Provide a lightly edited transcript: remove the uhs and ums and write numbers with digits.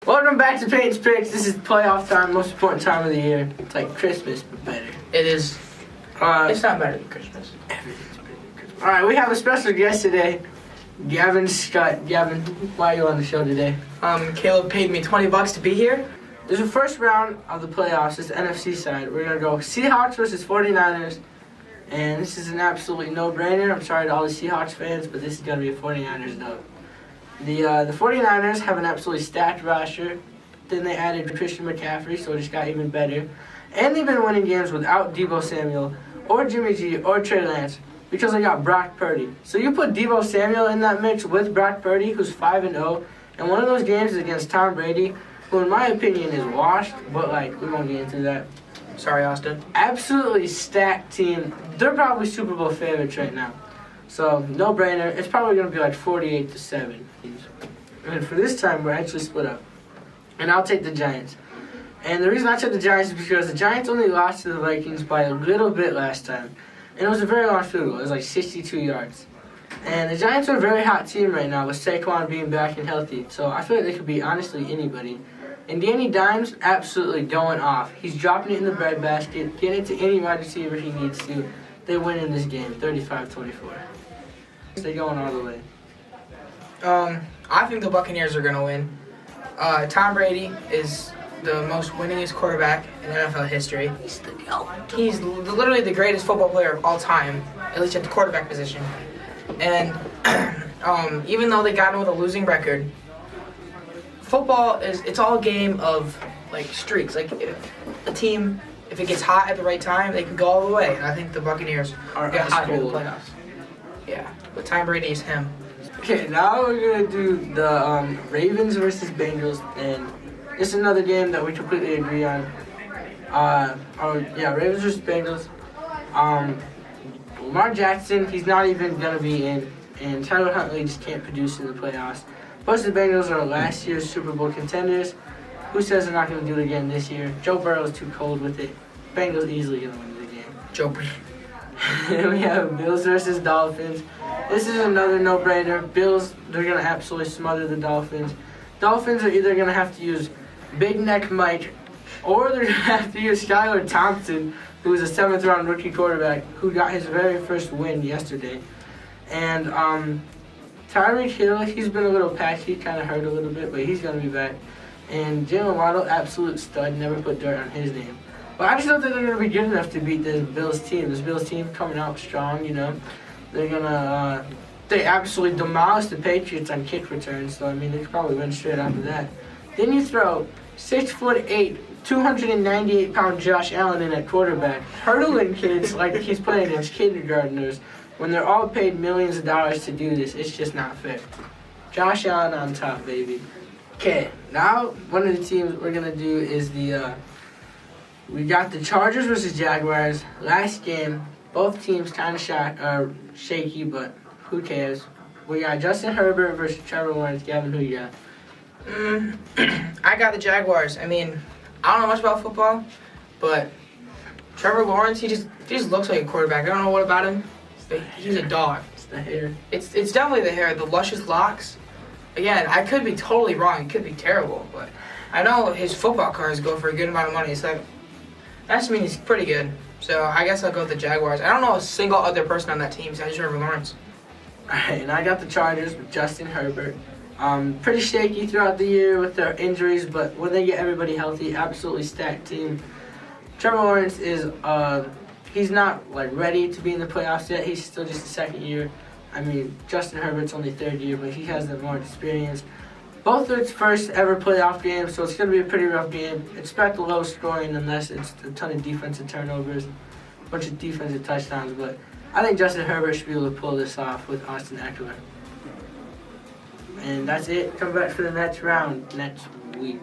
Welcome back to Peyton's Picks. This is playoff time, most important time of the year. It's like Christmas, but better. It is. It's not better than Christmas. Everything's better than Christmas. Alright, we have a special guest today. Gavin Scott. Gavin, why are you on the show today? Caleb paid me $20 to be here. There's a first round of the playoffs. It's the NFC side. We're going to go Seahawks versus 49ers. And this is an absolutely no-brainer. I'm sorry to all the Seahawks fans, but this is going to be a 49ers dub. The 49ers have an absolutely stacked roster. Then they added Christian McCaffrey, so it just got even better. And they've been winning games without Deebo Samuel or Jimmy G or Trey Lance because they got Brock Purdy. So you put Deebo Samuel in that mix with Brock Purdy, who's 5-0, and one of those games is against Tom Brady, who in my opinion is washed, but like we won't get into that. Sorry, Austin. Absolutely stacked team. They're probably Super Bowl favorites right now. So, no-brainer. It's probably going to be like 48-7. And for this time, we're actually split up. And I'll take the Giants. And the reason I took the Giants is because the Giants only lost to the Vikings by a little bit last time. And it was a very long field goal. It was like 62 yards. And the Giants are a very hot team right now with Saquon being back and healthy. So I feel like they could be honestly anybody. And Danny Dimes absolutely going off. He's dropping it in the breadbasket, getting it to any wide receiver he needs to. They win in this game, 35-24. They're going all the way. I think the Buccaneers are going to win. Tom Brady is the most winningest quarterback in NFL history. He's literally the greatest football player of all time, at least at the quarterback position. And even though they got him with a losing record, football it's all a game of like streaks. Like if a team, if it gets hot at the right time, they can go all the way. And I think the Buccaneers are get hot in the playoffs. Yeah, but Tom Brady is him. Okay, now we're gonna do the Ravens versus Bengals, and this is another game that we completely agree on. Ravens versus Bengals. Lamar Jackson, he's not even gonna be in, and Tyler Huntley just can't produce in the playoffs. Plus, the Bengals are last year's Super Bowl contenders. Who says they're not gonna do it again this year? Joe Burrow's too cold with it. Bengals easily gonna win the game. Joe Burrow. Then we have Bills versus Dolphins. This is another no-brainer. Bills, they're going to absolutely smother the Dolphins. Dolphins are either going to have to use Big Neck Mike, or they're going to have to use Skylar Thompson, who is a 7th-round rookie quarterback, who got his very first win yesterday. And Tyreek Hill, he's been a little patchy, kind of hurt a little bit, but he's going to be back. And Jalen Waddle, absolute stud, never put dirt on his name. But I just don't think they're going to be good enough to beat this Bills team. This Bills team coming out strong, you know. They're going to, they absolutely demolished the Patriots on kick returns. So, I mean, they could probably win straight after that. Then you throw 6'8", 298-pound Josh Allen in at quarterback, hurdling kids like he's playing against kindergartners when they're all paid millions of dollars to do this. It's just not fair. Josh Allen on top, baby. Okay, now one of the teams we're going to do is we got the Chargers versus Jaguars. Last game, both teams kind of shaky, but who cares? We got Justin Herbert versus Trevor Lawrence. Gavin, who you got? I got the Jaguars. I mean, I don't know much about football, but Trevor Lawrence, he just looks like a quarterback. I don't know what about him, but he's a dog. It's the hair. It's definitely the hair, the luscious locks. Again, I could be totally wrong. It could be terrible, but I know his football cards go for a good amount of money. So that just means he's pretty good. So I guess I'll go with the Jaguars. I don't know a single other person on that team besides Trevor Lawrence. Alright, and I got the Chargers with Justin Herbert. Pretty shaky throughout the year with their injuries, but when they get everybody healthy, absolutely stacked team. Trevor Lawrence is, he's not like ready to be in the playoffs yet. He's still just a second year. I mean, Justin Herbert's only third year, but he has the more experience. Both their first ever playoff games, so it's going to be a pretty rough game. Expect low scoring unless it's a ton of defensive turnovers, a bunch of defensive touchdowns. But I think Justin Herbert should be able to pull this off with Austin Eckler. And that's it. Come back for the next round next week.